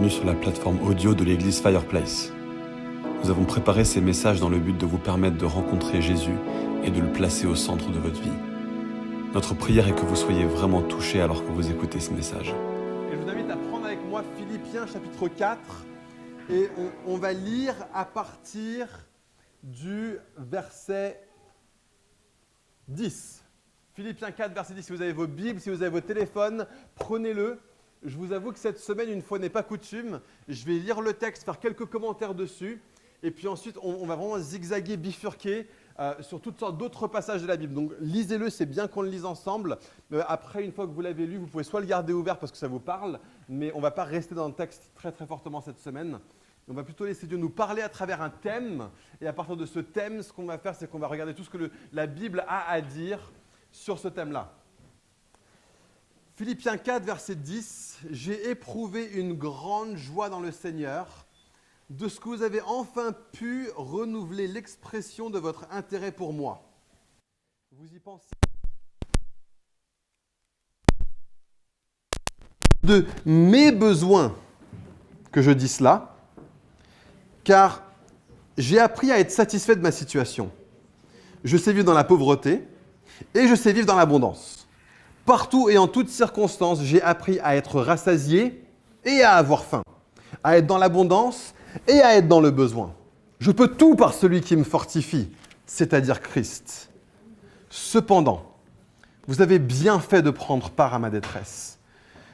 bienvenue sur la plateforme audio de l'église Fireplace. Nous avons préparé ces messages dans le but de vous permettre de rencontrer Jésus et de le placer au centre de votre vie. Notre prière est que vous soyez vraiment touchés alors que vous écoutez ce message. Et je vous invite à prendre avec moi Philippiens chapitre 4 et on va lire à partir du verset 10. Philippiens 4, verset 10, si vous avez vos Bibles, si vous avez vos téléphones, prenez-le. Je vous avoue que cette semaine, une fois n'est pas coutume, je vais lire le texte, faire quelques commentaires dessus, et puis ensuite, on va vraiment zigzaguer, bifurquer sur toutes sortes d'autres passages de la Bible. Donc, lisez-le, c'est bien qu'on le lise ensemble. Après, une fois que vous l'avez lu, vous pouvez soit le garder ouvert parce que ça vous parle, mais on ne va pas rester dans le texte très très fortement cette semaine. On va plutôt laisser Dieu nous parler à travers un thème, et à partir de ce thème, ce qu'on va faire, c'est qu'on va regarder tout ce que la Bible a à dire sur ce thème-là. Philippiens 4, verset 10, « J'ai éprouvé une grande joie dans le Seigneur, de ce que vous avez enfin pu renouveler l'expression de votre intérêt pour moi. » Vous y pensez ? De mes besoins que je dis cela, car j'ai appris à être satisfait de ma situation. Je sais vivre dans la pauvreté et je sais vivre dans l'abondance. Partout et en toutes circonstances, j'ai appris à être rassasié et à avoir faim, à être dans l'abondance et à être dans le besoin. Je peux tout par celui qui me fortifie, c'est-à-dire Christ. Cependant, vous avez bien fait de prendre part à ma détresse.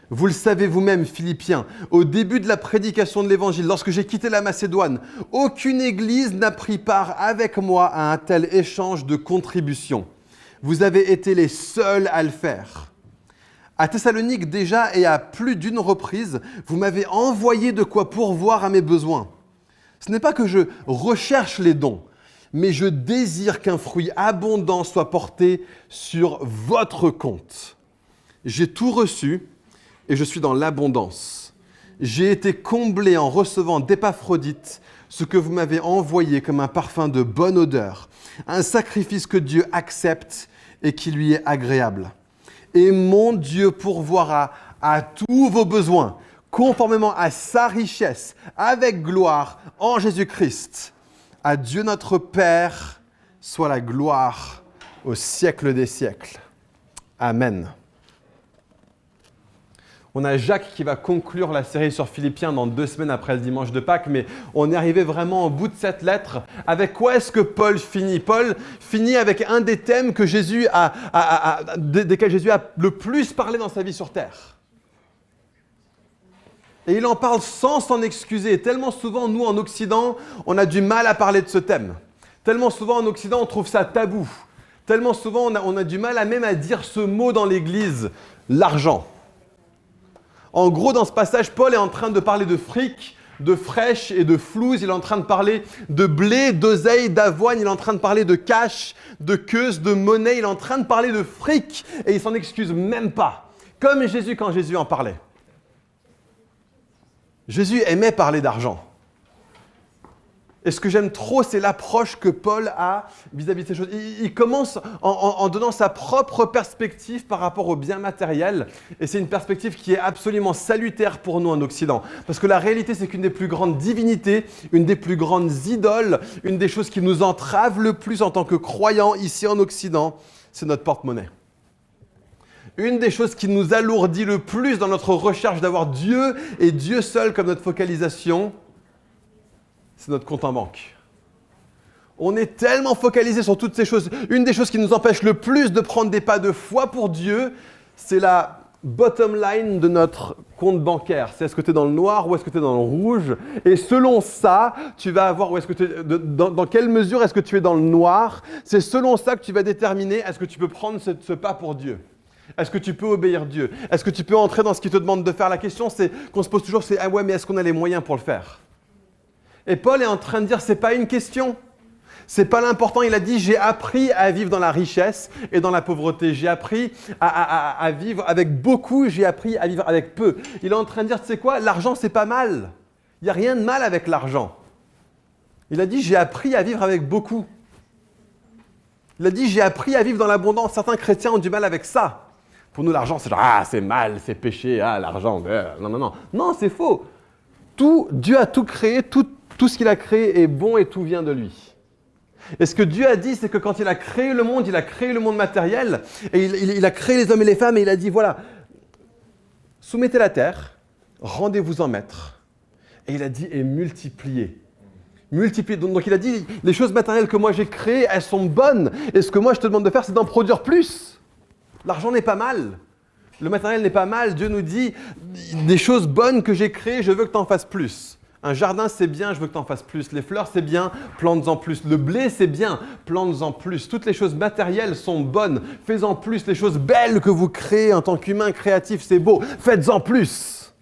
Vous le savez vous-même, Philippiens, au début de la prédication de l'Évangile, lorsque j'ai quitté la Macédoine, aucune église n'a pris part avec moi à un tel échange de contributions. Vous avez été les seuls à le faire. À Thessalonique déjà et à plus d'une reprise, vous m'avez envoyé de quoi pourvoir à mes besoins. Ce n'est pas que je recherche les dons, mais je désire qu'un fruit abondant soit porté sur votre compte. J'ai tout reçu et je suis dans l'abondance. J'ai été comblé en recevant d'Épaphrodite ce que vous m'avez envoyé comme un parfum de bonne odeur, un sacrifice que Dieu accepte et qui lui est agréable. Et mon Dieu pourvoira à tous vos besoins, conformément à sa richesse, avec gloire en Jésus-Christ. À Dieu notre Père soit la gloire au siècle des siècles. Amen. On a Jacques qui va conclure la série sur Philippiens dans 2 semaines après le dimanche de Pâques, mais on est arrivé vraiment au bout de cette lettre. Avec quoi est-ce que Paul finit ? Paul finit avec un des thèmes que desquels Jésus a le plus parlé dans sa vie sur terre. Et il en parle sans s'en excuser. Tellement souvent, nous en Occident, on a du mal à parler de ce thème. Tellement souvent en Occident, on trouve ça tabou. Tellement souvent, on a du mal à dire ce mot dans l'Église, l'argent. En gros, dans ce passage, Paul est en train de parler de fric, de fraîche et de flouze. Il est en train de parler de blé, d'oseille, d'avoine. Il est en train de parler de cash, de queuse, de monnaie. Il est en train de parler de fric et il s'en excuse même pas. Comme Jésus quand Jésus en parlait. Jésus aimait parler d'argent. Et ce que j'aime trop, c'est l'approche que Paul a vis-à-vis de ces choses. Il commence en donnant sa propre perspective par rapport au bien matériel. Et c'est une perspective qui est absolument salutaire pour nous en Occident. Parce que la réalité, c'est qu'une des plus grandes divinités, une des plus grandes idoles, une des choses qui nous entrave le plus en tant que croyants ici en Occident, c'est notre porte-monnaie. Une des choses qui nous alourdit le plus dans notre recherche d'avoir Dieu et Dieu seul comme notre focalisation, c'est notre compte en banque. On est tellement focalisé sur toutes ces choses. Une des choses qui nous empêche le plus de prendre des pas de foi pour Dieu, c'est la bottom line de notre compte bancaire. C'est est-ce que tu es dans le noir ou est-ce que tu es dans le rouge ? Et selon ça, tu vas avoir dans quelle mesure est-ce que tu es dans le noir. C'est selon ça que tu vas déterminer est-ce que tu peux prendre ce pas pour Dieu. Est-ce que tu peux obéir Dieu ? Est-ce que tu peux entrer dans ce qu'il te demande de faire ? La question qu'on se pose toujours, c'est « Ah ouais, mais est-ce qu'on a les moyens pour le faire ?» Et Paul est en train de dire, c'est pas une question. C'est pas l'important. Il a dit, j'ai appris à vivre dans la richesse et dans la pauvreté. J'ai appris à vivre avec beaucoup, j'ai appris à vivre avec peu. Il est en train de dire, tu sais quoi, l'argent, c'est pas mal. Il n'y a rien de mal avec l'argent. Il a dit, j'ai appris à vivre avec beaucoup. Il a dit, j'ai appris à vivre dans l'abondance. Certains chrétiens ont du mal avec ça. Pour nous, l'argent, c'est genre, ah, c'est mal, c'est péché, ah, l'argent. Non, non, non. Non, c'est faux. Dieu a tout créé, tout ce qu'il a créé est bon et tout vient de lui. Et ce que Dieu a dit, c'est que quand il a créé le monde matériel, et il a créé les hommes et les femmes, et il a dit, voilà, soumettez la terre, rendez-vous en maître. Et il a dit, et multipliez. Multipliez. Donc il a dit, les choses matérielles que moi j'ai créées, elles sont bonnes. Et ce que moi je te demande de faire, c'est d'en produire plus. L'argent n'est pas mal. Le matériel n'est pas mal. Dieu nous dit, des choses bonnes que j'ai créées, je veux que tu en fasses plus. Un jardin, c'est bien, je veux que tu en fasses plus. Les fleurs, c'est bien, plante-en plus. Le blé, c'est bien, plante-en plus. Toutes les choses matérielles sont bonnes. Fais-en plus. Les choses belles que vous créez en tant qu'humain créatif, c'est beau. Faites-en plus.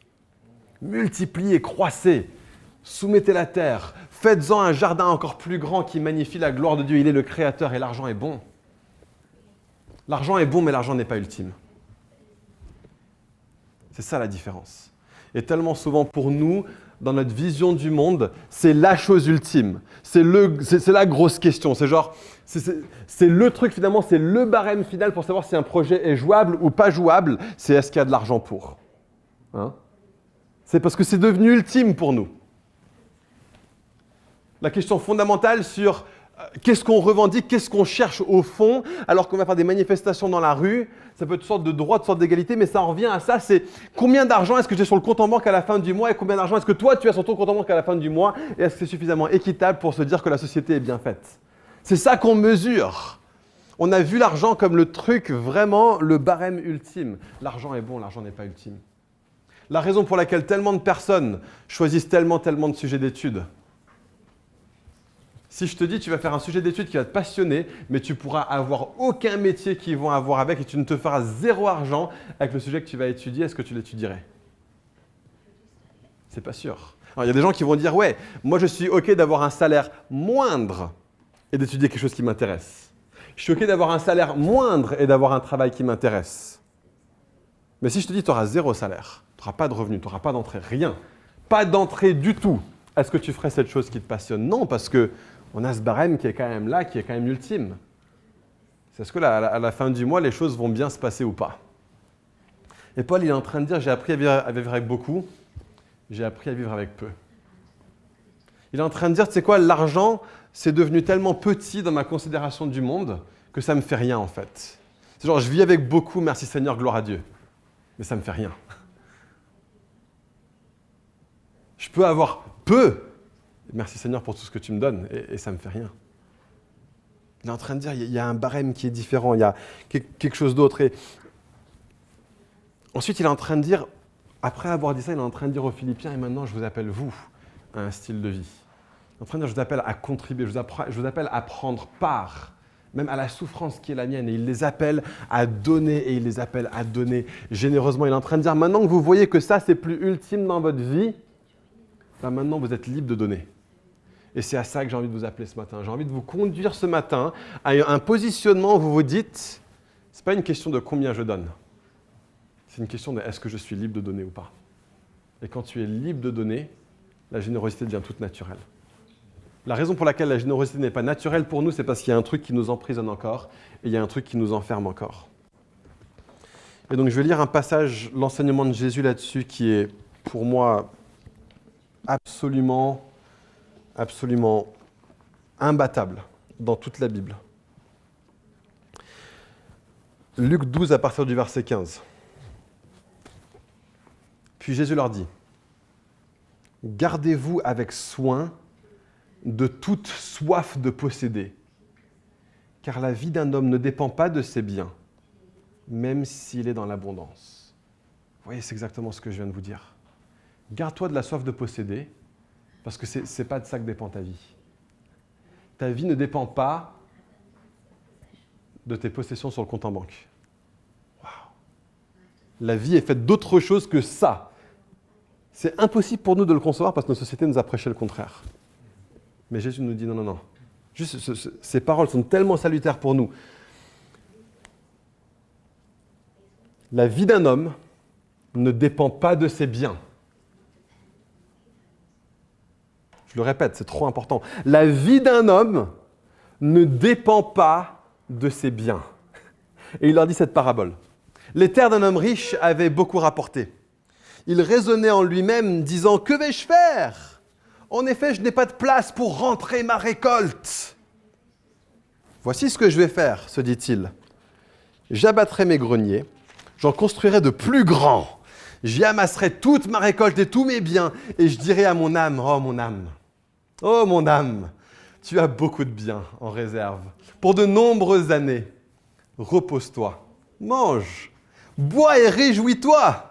Multipliez, croissez. Soumettez la terre. Faites-en un jardin encore plus grand qui magnifie la gloire de Dieu. Il est le créateur et l'argent est bon. L'argent est bon, mais l'argent n'est pas ultime. C'est ça la différence. Et tellement souvent pour nous, dans notre vision du monde, c'est la chose ultime. C'est la grosse question. C'est genre, c'est le truc finalement, c'est le barème final pour savoir si un projet est jouable ou pas jouable. C'est est-ce qu'il y a de l'argent pour. Hein? C'est parce que c'est devenu ultime pour nous. La question fondamentale sur qu'est-ce qu'on revendique, qu'est-ce qu'on cherche au fond, alors qu'on va faire des manifestations dans la rue, ça peut être une sorte de droit, une sorte d'égalité, mais ça en revient à ça, c'est combien d'argent est-ce que j'ai sur le compte en banque à la fin du mois et combien d'argent est-ce que toi tu as sur ton compte en banque à la fin du mois et est-ce que c'est suffisamment équitable pour se dire que la société est bien faite. C'est ça qu'on mesure. On a vu l'argent comme le truc, vraiment le barème ultime. L'argent est bon, l'argent n'est pas ultime. La raison pour laquelle tellement de personnes choisissent tellement de sujets d'études. Si je te dis tu vas faire un sujet d'étude qui va te passionner, mais tu pourras avoir aucun métier qui vont avoir avec et tu ne te feras zéro argent avec le sujet que tu vas étudier, est-ce que tu l'étudierais? C'est pas sûr. Alors, il y a des gens qui vont dire ouais, moi je suis OK d'avoir un salaire moindre et d'étudier quelque chose qui m'intéresse. Je suis OK d'avoir un salaire moindre et d'avoir un travail qui m'intéresse. Mais si je te dis tu auras zéro salaire, tu n'auras pas de revenus, tu n'auras pas d'entrée, rien. Pas d'entrée du tout. Est-ce que tu ferais cette chose qui te passionne? Non, parce que on a ce barème qui est quand même là, qui est quand même ultime. C'est est-ce que à la fin du mois, les choses vont bien se passer ou pas? Et Paul, il est en train de dire, j'ai appris à vivre avec beaucoup, j'ai appris à vivre avec peu. Il est en train de dire, tu sais quoi, l'argent, c'est devenu tellement petit dans ma considération du monde que ça ne me fait rien en fait. C'est genre, je vis avec beaucoup, merci Seigneur, gloire à Dieu. Mais ça ne me fait rien. Je peux avoir peu, merci Seigneur pour tout ce que tu me donnes, et ça ne me fait rien. Il est en train de dire, il y a un barème qui est différent, il y a quelque chose d'autre. Et ensuite, il est en train de dire, après avoir dit ça, il est en train de dire aux Philippiens, et maintenant je vous appelle vous à un style de vie. Il est en train de dire, je vous appelle à contribuer, je vous appelle à prendre part, même à la souffrance qui est la mienne. Et il les appelle à donner, et il les appelle à donner généreusement. Il est en train de dire, maintenant que vous voyez que ça, c'est plus ultime dans votre vie, ben maintenant vous êtes libre de donner. Et c'est à ça que j'ai envie de vous appeler ce matin. J'ai envie de vous conduire ce matin à un positionnement où vous vous dites, ce n'est pas une question de combien je donne. C'est une question de est-ce que je suis libre de donner ou pas. Et quand tu es libre de donner, la générosité devient toute naturelle. La raison pour laquelle la générosité n'est pas naturelle pour nous, c'est parce qu'il y a un truc qui nous emprisonne encore et il y a un truc qui nous enferme encore. Et donc je vais lire un passage, l'enseignement de Jésus là-dessus, qui est pour moi absolument imbattable dans toute la Bible. Luc 12 à partir du verset 15. Puis Jésus leur dit, « Gardez-vous avec soin de toute soif de posséder, car la vie d'un homme ne dépend pas de ses biens, même s'il est dans l'abondance. » Vous voyez, c'est exactement ce que je viens de vous dire. Garde-toi de la soif de posséder, parce que ce n'est pas de ça que dépend ta vie. Ta vie ne dépend pas de tes possessions sur le compte en banque. Waouh. La vie est faite d'autre chose que ça. C'est impossible pour nous de le concevoir parce que notre société nous a prêché le contraire. Mais Jésus nous dit non. Juste, ces paroles sont tellement salutaires pour nous. La vie d'un homme ne dépend pas de ses biens. Je le répète, c'est trop important. La vie d'un homme ne dépend pas de ses biens. Et il leur dit cette parabole. Les terres d'un homme riche avaient beaucoup rapporté. Il raisonnait en lui-même, disant « Que vais-je faire ? En effet, je n'ai pas de place pour rentrer ma récolte. » Voici ce que je vais faire, se dit-il. J'abattrai mes greniers, j'en construirai de plus grands. J'y amasserai toute ma récolte et tous mes biens, et je dirai à mon âme, oh mon âme, tu as beaucoup de biens en réserve. Pour de nombreuses années, repose-toi, mange, bois et réjouis-toi.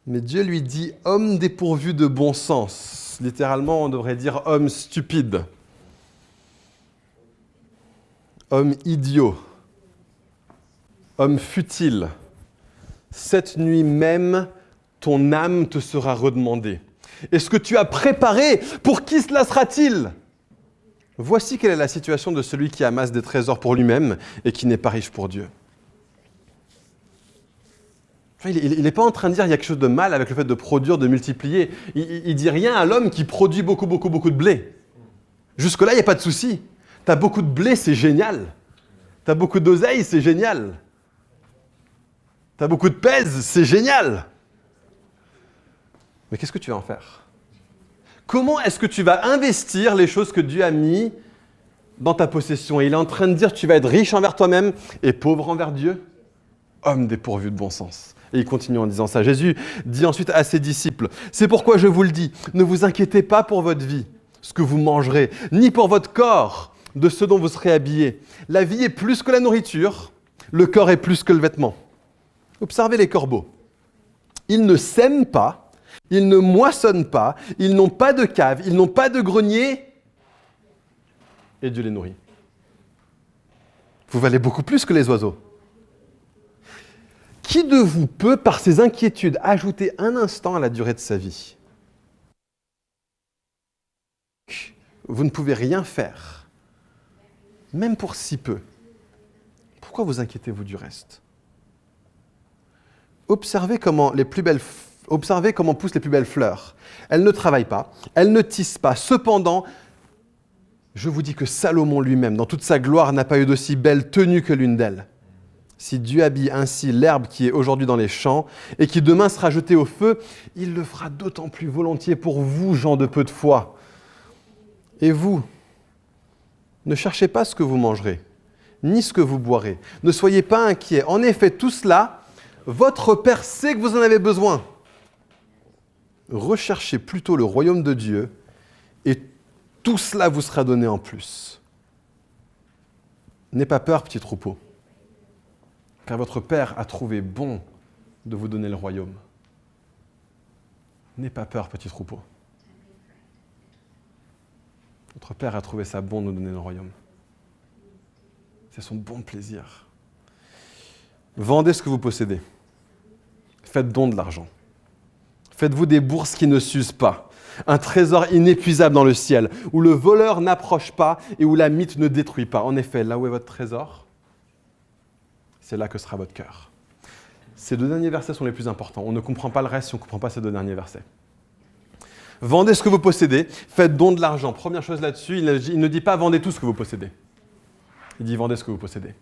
Mais Dieu lui dit, homme dépourvu de bon sens. Littéralement, on devrait dire homme stupide. Homme idiot. Homme futile. Cette nuit même, ton âme te sera redemandée. Et ce que tu as préparé, pour qui cela sera-t-il ? Voici quelle est la situation de celui qui amasse des trésors pour lui-même et qui n'est pas riche pour Dieu. Il n'est pas en train de dire qu'il y a quelque chose de mal avec le fait de produire, de multiplier. Il ne dit rien à l'homme qui produit beaucoup de blé. Jusque-là, il n'y a pas de souci. Tu as beaucoup de blé, c'est génial. Tu as beaucoup d'oseille, c'est génial. Tu as beaucoup de pèse, c'est génial. Mais qu'est-ce que tu vas en faire ? Comment est-ce que tu vas investir les choses que Dieu a mis dans ta possession ? Et il est en train de dire, tu vas être riche envers toi-même et pauvre envers Dieu. Homme dépourvu de bon sens. Et il continue en disant ça. Jésus dit ensuite à ses disciples, « C'est pourquoi je vous le dis, ne vous inquiétez pas pour votre vie, ce que vous mangerez, ni pour votre corps, de ce dont vous serez habillés. La vie est plus que la nourriture, le corps est plus que le vêtement. » Observez les corbeaux. Ils ne sèment pas, ils ne moissonnent pas, ils n'ont pas de cave, ils n'ont pas de grenier, et Dieu les nourrit. Vous valez beaucoup plus que les oiseaux. Qui de vous peut, par ses inquiétudes, ajouter un instant à la durée de sa vie ? Vous ne pouvez rien faire, même pour si peu. Pourquoi vous inquiétez-vous du reste ? Observez comment poussent les plus belles fleurs. Elles ne travaillent pas, elles ne tissent pas. Cependant, je vous dis que Salomon lui-même, dans toute sa gloire, n'a pas eu d'aussi belle tenue que l'une d'elles. Si Dieu habille ainsi l'herbe qui est aujourd'hui dans les champs et qui demain sera jetée au feu, il le fera d'autant plus volontiers pour vous, gens de peu de foi. Et vous, ne cherchez pas ce que vous mangerez, ni ce que vous boirez. Ne soyez pas inquiets. En effet, tout cela, votre Père sait que vous en avez besoin. Recherchez plutôt le royaume de Dieu et tout cela vous sera donné en plus. N'aie pas peur, petit troupeau, car votre Père a trouvé bon de vous donner le royaume. N'aie pas peur, petit troupeau. Votre Père a trouvé ça bon de nous donner le royaume. C'est son bon plaisir. Vendez ce que vous possédez. Faites don de l'argent. Faites-vous des bourses qui ne s'usent pas. Un trésor inépuisable dans le ciel, où le voleur n'approche pas et où la mythe ne détruit pas. En effet, là où est votre trésor, c'est là que sera votre cœur. Ces deux derniers versets sont les plus importants. On ne comprend pas le reste si on ne comprend pas ces deux derniers versets. Vendez ce que vous possédez, faites don de l'argent. Première chose là-dessus, il ne dit pas vendez tout ce que vous possédez. Il dit vendez ce que vous possédez.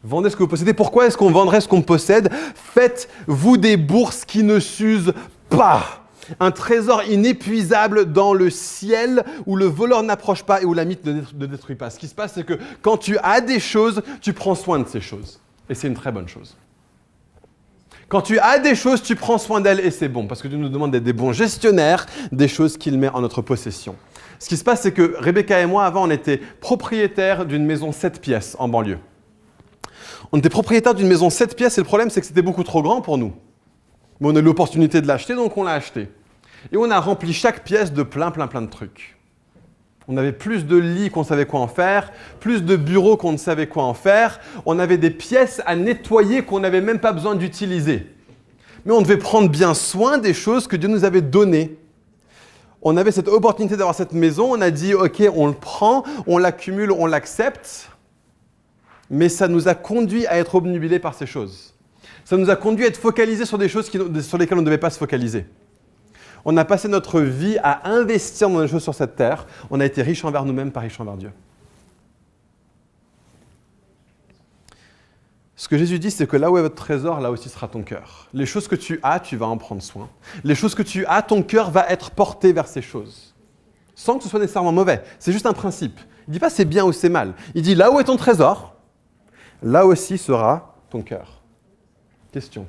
Vendez ce que vous possédez. Pourquoi est-ce qu'on vendrait ce qu'on possède ? Faites-vous des bourses qui ne s'usent pas. Un trésor inépuisable dans le ciel où le voleur n'approche pas et où la mythe ne détruit pas. Ce qui se passe, c'est que quand tu as des choses, tu prends soin de ces choses. Et c'est une très bonne chose. Quand tu as des choses, tu prends soin d'elles et c'est bon. Parce que Dieu nous demande d'être des bons gestionnaires des choses qu'il met en notre possession. Ce qui se passe, c'est que Rebecca et moi, avant, on était propriétaires d'une maison 7 pièces en banlieue. On était propriétaires d'une maison 7 pièces et le problème, c'est que c'était beaucoup trop grand pour nous. Mais on a eu l'opportunité de l'acheter, donc on l'a acheté. Et on a rempli chaque pièce de plein de trucs. On avait plus de lits qu'on savait quoi en faire, plus de bureaux qu'on ne savait quoi en faire. On avait des pièces à nettoyer qu'on n'avait même pas besoin d'utiliser. Mais on devait prendre bien soin des choses que Dieu nous avait données. On avait cette opportunité d'avoir cette maison, on a dit « Ok, on le prend, on l'accumule, on l'accepte ». Mais ça nous a conduit à être obnubilés par ces choses. Ça nous a conduit à être focalisés sur des choses sur lesquelles on ne devait pas se focaliser. On a passé notre vie à investir dans des choses sur cette terre. On a été riches envers nous-mêmes, pas riches envers Dieu. Ce que Jésus dit, c'est que là où est votre trésor, là aussi sera ton cœur. Les choses que tu as, tu vas en prendre soin. Les choses que tu as, ton cœur va être porté vers ces choses. Sans que ce soit nécessairement mauvais. C'est juste un principe. Il ne dit pas c'est bien ou c'est mal. Il dit là où est ton trésor, là aussi sera ton cœur. Question.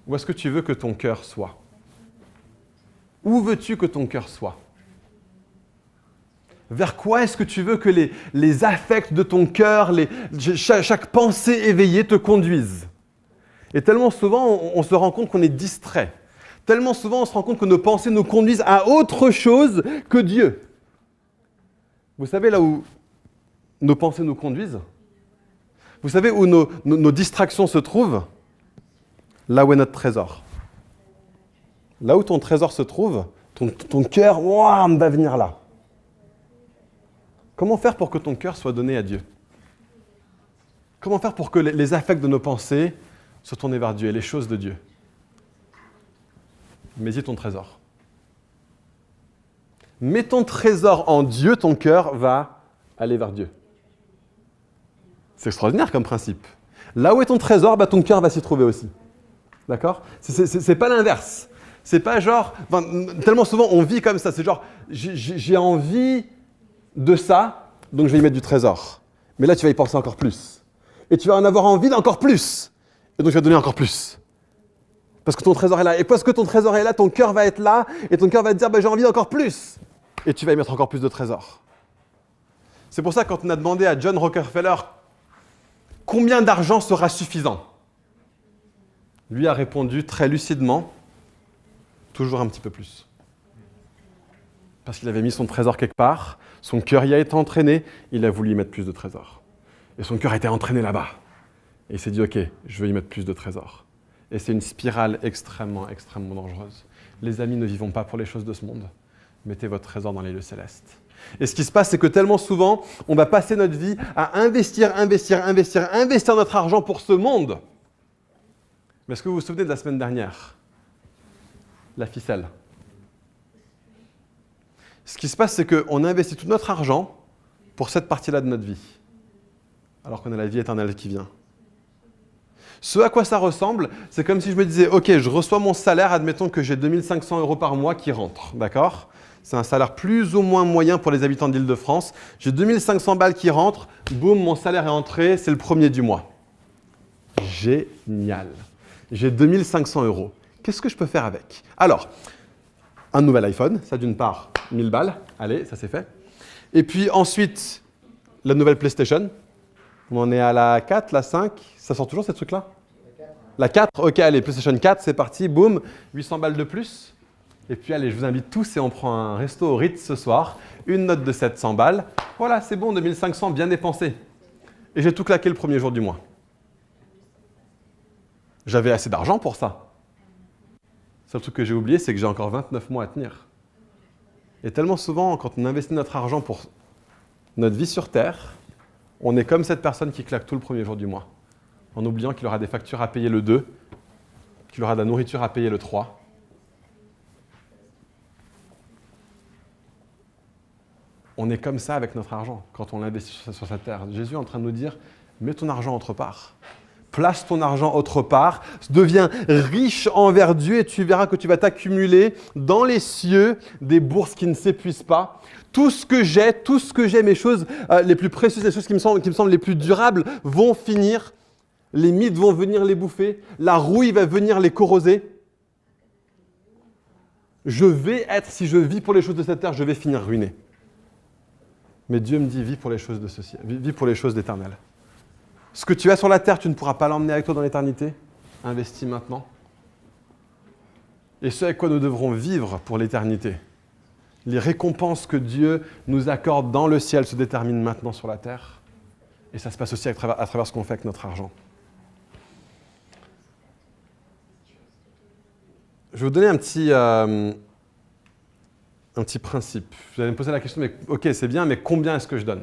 Où est-ce que tu veux que ton cœur soit? Où veux-tu que ton cœur soit? Vers quoi est-ce que tu veux que les affects de ton cœur, chaque pensée éveillée te conduise? Et tellement souvent, on se rend compte qu'on est distrait. Tellement souvent, on se rend compte que nos pensées nous conduisent à autre chose que Dieu. Vous savez là où nos pensées nous conduisent? Vous savez où nos distractions se trouvent? Là où est notre trésor. Là où ton trésor se trouve, ton cœur va venir là. Comment faire pour que ton cœur soit donné à Dieu? Comment faire pour que les affects de nos pensées soient tournés vers Dieu et les choses de Dieu? Mets-y ton trésor. Mets ton trésor en Dieu, ton cœur va aller vers Dieu. C'est extraordinaire comme principe. Là où est ton trésor, ton cœur va s'y trouver aussi. D'accord? C'est pas l'inverse. C'est pas genre... tellement souvent, on vit comme ça. C'est genre, j'ai envie de ça, donc je vais y mettre du trésor. Mais là, tu vas y penser encore plus. Et tu vas en avoir envie d'encore plus. Et donc, je vais donner encore plus. Parce que ton trésor est là. Et parce que ton trésor est là, ton cœur va être là. Et ton cœur va te dire, j'ai envie d'encore plus. Et tu vas y mettre encore plus de trésors. C'est pour ça que quand on a demandé à John Rockefeller combien d'argent sera suffisant, lui a répondu très lucidement, toujours un petit peu plus. Parce qu'il avait mis son trésor quelque part, son cœur y a été entraîné, il a voulu y mettre plus de trésors. Et son cœur a été entraîné là-bas. Et il s'est dit, ok, je veux y mettre plus de trésors. Et c'est une spirale extrêmement, extrêmement dangereuse. Les amis, ne vivons pas pour les choses de ce monde. Mettez votre trésor dans les lieux célestes. Et ce qui se passe, c'est que tellement souvent, on va passer notre vie à investir notre argent pour ce monde. Mais est-ce que vous vous souvenez de la semaine dernière? La ficelle. Ce qui se passe, c'est qu'on investit tout notre argent pour cette partie-là de notre vie, alors qu'on a la vie éternelle qui vient. Ce à quoi ça ressemble, c'est comme si je me disais, ok, je reçois mon salaire, admettons que j'ai 2500 € par mois qui rentrent, d'accord? C'est un salaire plus ou moins moyen pour les habitants d'Île-de-France. J'ai 2500 balles qui rentrent, boum, mon salaire est entré, c'est le premier du mois. Génial. J'ai 2500 €. Qu'est-ce que je peux faire avec? Alors, un nouvel iPhone, ça d'une part, 1000 balles, allez, ça c'est fait. Et puis ensuite, la nouvelle PlayStation. On en est à la 4, la 5, ça sort toujours ces trucs-là? La 4, ok, allez, PlayStation 4, c'est parti, boum, 800 balles de plus. Et puis allez, je vous invite tous et on prend un resto au Ritz ce soir, une note de 700 balles. Voilà, c'est bon, 2500, bien dépensé. Et j'ai tout claqué le premier jour du mois. J'avais assez d'argent pour ça. Le seul truc que j'ai oublié, c'est que j'ai encore 29 mois à tenir. Et tellement souvent, quand on investit notre argent pour notre vie sur Terre, on est comme cette personne qui claque tout le premier jour du mois, en oubliant qu'il aura des factures à payer le 2, qu'il aura de la nourriture à payer le 3. On est comme ça avec notre argent, quand on l'investit sur cette terre. Jésus est en train de nous dire, mets ton argent autre part. Place ton argent autre part, deviens riche envers Dieu et tu verras que tu vas t'accumuler dans les cieux des bourses qui ne s'épuisent pas. Tout ce que j'ai, mes choses les plus précieuses, les choses qui me semblent les plus durables vont finir. Les mythes vont venir les bouffer. La rouille va venir les corroser. Si je vis pour les choses de cette terre, je vais finir ruiné. Mais Dieu me dit, vis pour les choses de ceci, vis pour les choses d'éternel. Ce que tu as sur la terre, tu ne pourras pas l'emmener avec toi dans l'éternité. Investis maintenant. Et ce avec quoi nous devrons vivre pour l'éternité. Les récompenses que Dieu nous accorde dans le ciel se déterminent maintenant sur la terre. Et ça se passe aussi à travers ce qu'on fait avec notre argent. Je vais vous donner un petit principe. Vous allez me poser la question, mais ok, c'est bien, mais combien est-ce que je donne?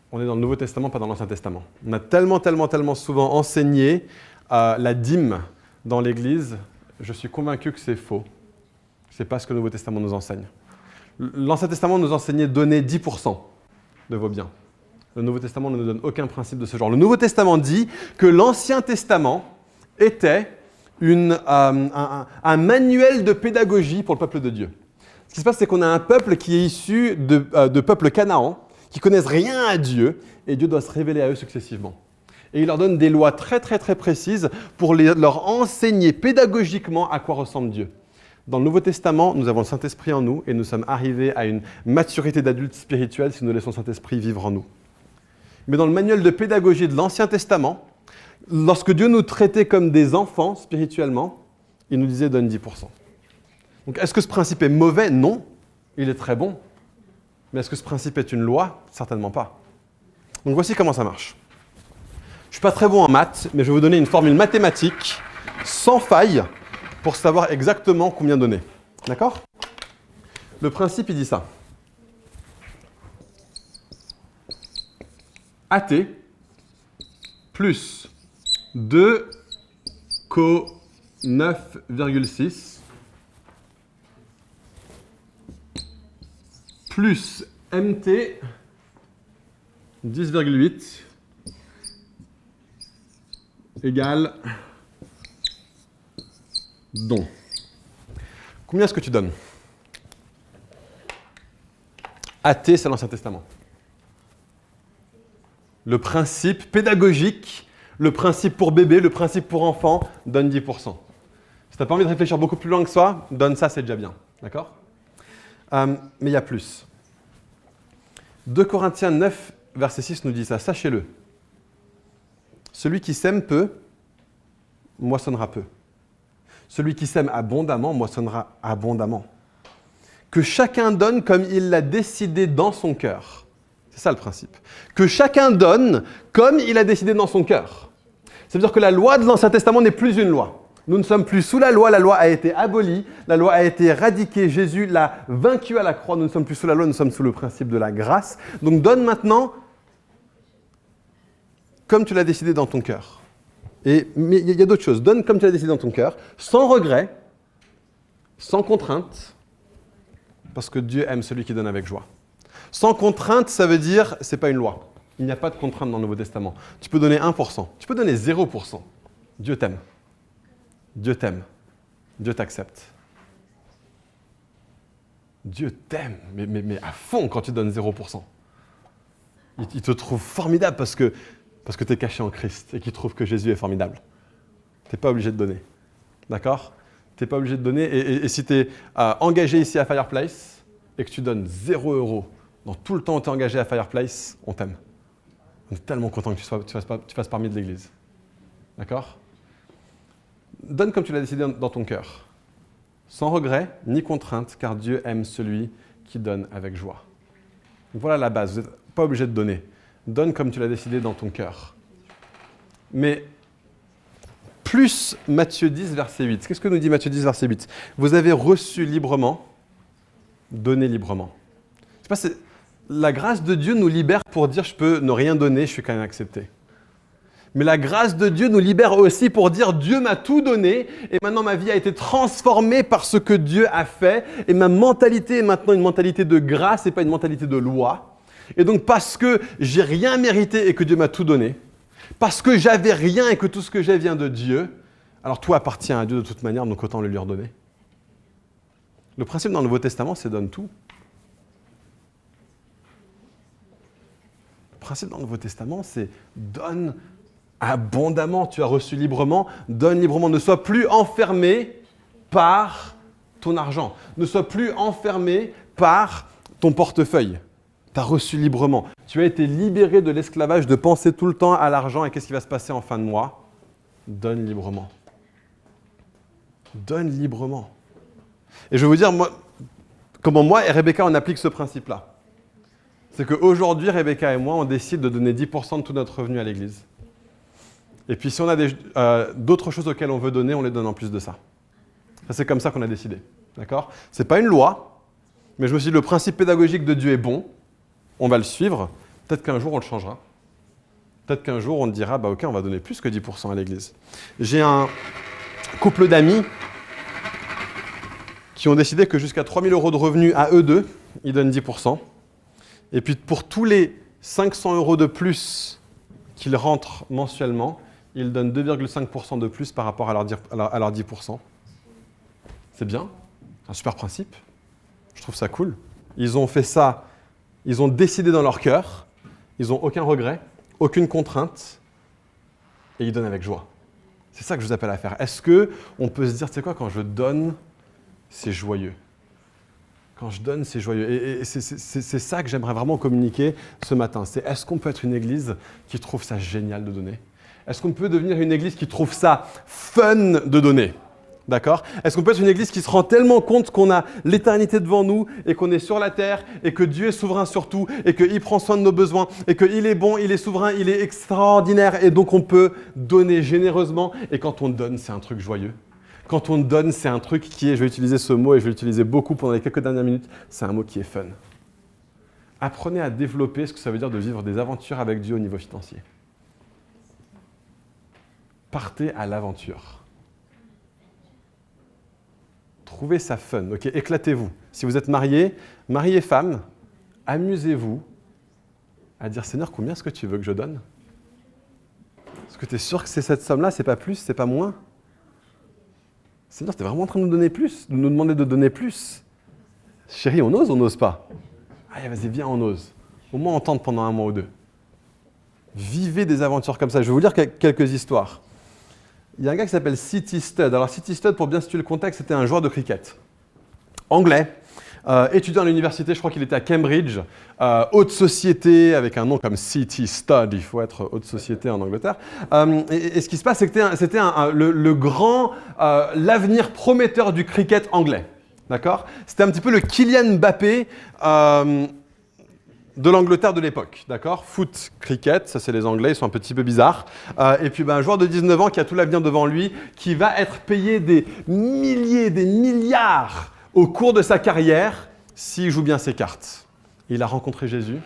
On est dans le Nouveau Testament, pas dans l'Ancien Testament. On a tellement souvent enseigné la dîme dans l'Église. Je suis convaincu que c'est faux. Ce n'est pas ce que le Nouveau Testament nous enseigne. L'Ancien Testament nous enseignait donner 10% de vos biens. Le Nouveau Testament ne nous donne aucun principe de ce genre. Le Nouveau Testament dit que l'Ancien Testament était un manuel de pédagogie pour le peuple de Dieu. Ce qui se passe, c'est qu'on a un peuple qui est issu de peuple Canaan, qui connaissent rien à Dieu, et Dieu doit se révéler à eux successivement. Et il leur donne des lois très très très précises pour leur enseigner pédagogiquement à quoi ressemble Dieu. Dans le Nouveau Testament, nous avons le Saint-Esprit en nous et nous sommes arrivés à une maturité d'adulte spirituel si nous laissons le Saint-Esprit vivre en nous. Mais dans le manuel de pédagogie de l'Ancien Testament, lorsque Dieu nous traitait comme des enfants spirituellement, il nous disait « donne 10%. » Donc est-ce que ce principe est mauvais? Non, il est très bon. Mais est-ce que ce principe est une loi? Certainement pas. Donc voici comment ça marche. Je ne suis pas très bon en maths, mais je vais vous donner une formule mathématique sans faille pour savoir exactement combien donner. D'accord? Le principe, il dit ça. AT plus 2 co 9,6 plus MT 10,8 égale don. Combien est-ce que tu donnes? AT, c'est l'Ancien Testament. Le principe pédagogique, le principe pour bébé, le principe pour enfant, donne 10%. Si tu n'as pas envie de réfléchir beaucoup plus loin que ça, donne ça, c'est déjà bien. D'accord? Mais il y a plus. 2 Corinthiens 9, verset 6 nous dit ça. Sachez-le. Celui qui sème peu, moissonnera peu. Celui qui sème abondamment, moissonnera abondamment. Que chacun donne comme il l'a décidé dans son cœur. C'est ça le principe. Que chacun donne comme il a décidé dans son cœur. Ça veut dire que la loi de l'Ancien Testament n'est plus une loi. Nous ne sommes plus sous la loi a été abolie, la loi a été éradiquée, Jésus l'a vaincue à la croix, nous ne sommes plus sous la loi, nous sommes sous le principe de la grâce. Donc donne maintenant comme tu l'as décidé dans ton cœur. Mais il y a d'autres choses. Donne comme tu l'as décidé dans ton cœur, sans regret, sans contrainte, parce que Dieu aime celui qui donne avec joie. Sans contrainte, ça veut dire, c'est pas une loi. Il n'y a pas de contrainte dans le Nouveau Testament. Tu peux donner 1%, tu peux donner 0%. Dieu t'aime. Dieu t'aime. Dieu t'accepte. Dieu t'aime, mais à fond quand tu donnes 0%. Il te trouve formidable parce que tu es caché en Christ et qu'il trouve que Jésus est formidable. Tu n'es pas obligé de donner. D'accord? Tu n'es pas obligé de donner. Et si tu es engagé ici à Fireplace et que tu donnes 0 € dans tout le temps où tu es engagé à Fireplace, on t'aime. On est tellement content que tu fasses parmi de l'Église. D'accord? Donne comme tu l'as décidé dans ton cœur. Sans regret ni contrainte, car Dieu aime celui qui donne avec joie. Donc voilà la base. Vous n'êtes pas obligé de donner. Donne comme tu l'as décidé dans ton cœur. Mais plus Matthieu 10, verset 8. Qu'est-ce que nous dit Matthieu 10, verset 8? Vous avez reçu librement, donnez librement. Je sais pas, la grâce de Dieu nous libère pour dire je peux ne rien donner, je suis quand même accepté. Mais la grâce de Dieu nous libère aussi pour dire Dieu m'a tout donné et maintenant ma vie a été transformée par ce que Dieu a fait et ma mentalité est maintenant une mentalité de grâce et pas une mentalité de loi. Et donc parce que j'ai rien mérité et que Dieu m'a tout donné, parce que j'avais rien et que tout ce que j'ai vient de Dieu, alors tout appartient à Dieu de toute manière, donc autant le lui redonner. Le principe dans le Nouveau Testament, c'est donne tout. Le principe dans le Nouveau Testament, c'est donne abondamment. Tu as reçu librement, donne librement. Ne sois plus enfermé par ton argent. Ne sois plus enfermé par ton portefeuille. Tu as reçu librement. Tu as été libéré de l'esclavage de penser tout le temps à l'argent et qu'est-ce qui va se passer en fin de mois. Donne librement. Donne librement. Et je vais vous dire, comment moi et Rebecca, on applique ce principe-là. C'est qu'aujourd'hui, Rebecca et moi, on décide de donner 10% de tout notre revenu à l'église. Et puis si on a d'autres choses auxquelles on veut donner, on les donne en plus de ça. C'est comme ça qu'on a décidé. D'accord? Ce n'est pas une loi, mais je me suis dit, le principe pédagogique de Dieu est bon. On va le suivre. Peut-être qu'un jour, on le changera. Peut-être qu'un jour, on dira, OK, on va donner plus que 10% à l'église. J'ai un couple d'amis qui ont décidé que jusqu'à 3 000 € de revenus à eux deux, ils donnent 10%. Et puis pour tous les 500 € de plus qu'ils rentrent mensuellement, ils donnent 2,5% de plus par rapport à leurs 10%. C'est bien, c'est un super principe. Je trouve ça cool. Ils ont fait ça, ils ont décidé dans leur cœur, ils n'ont aucun regret, aucune contrainte, et ils donnent avec joie. C'est ça que je vous appelle à faire. Est-ce qu'on peut se dire, tu sais quoi, quand je donne, c'est joyeux. Quand je donne, c'est joyeux. Et c'est ça que j'aimerais vraiment communiquer ce matin. C'est est-ce qu'on peut être une église qui trouve ça génial de donner? Est-ce qu'on peut devenir une église qui trouve ça fun de donner? D'accord? Est-ce qu'on peut être une église qui se rend tellement compte qu'on a l'éternité devant nous et qu'on est sur la terre et que Dieu est souverain sur tout et qu'il prend soin de nos besoins et qu'il est bon, il est souverain, il est extraordinaire et donc on peut donner généreusement et quand on donne, c'est un truc joyeux. Quand on donne, c'est un truc qui est, je vais utiliser ce mot et je vais l'utiliser beaucoup pendant les quelques dernières minutes, c'est un mot qui est fun. Apprenez à développer ce que ça veut dire de vivre des aventures avec Dieu au niveau financier. Partez à l'aventure. Trouvez ça fun, ok, éclatez-vous. Si vous êtes marié, mari et femme, amusez-vous à dire « Seigneur, combien est-ce que tu veux que je donne ?» Est-ce que tu es sûr que c'est cette somme-là, c'est pas plus, c'est pas moins? Seigneur, tu es vraiment en train de nous donner plus, de nous demander de donner plus. Chérie, on ose ou on n'ose pas? Allez, vas-y, viens, on ose. Au moins on tente pendant un mois ou deux. Vivez des aventures comme ça. Je vais vous lire quelques histoires. Il y a un gars qui s'appelle C.T. Studd. Alors C.T. Studd, pour bien situer le contexte, c'était un joueur de cricket. Anglais, étudiant à l'université, je crois qu'il était à Cambridge, haute société, avec un nom comme C.T. Studd, il faut être haute société en Angleterre. Et ce qui se passe, c'est que c'était l'avenir prometteur du cricket anglais. D'accord? C'était un petit peu le Kylian Mbappé de l'Angleterre de l'époque, d'accord? Foot, cricket, ça c'est les Anglais, ils sont un petit peu bizarres. Et puis un joueur de 19 ans qui a tout l'avenir devant lui, qui va être payé des milliers, des milliards au cours de sa carrière s'il joue bien ses cartes. Il a rencontré Jésus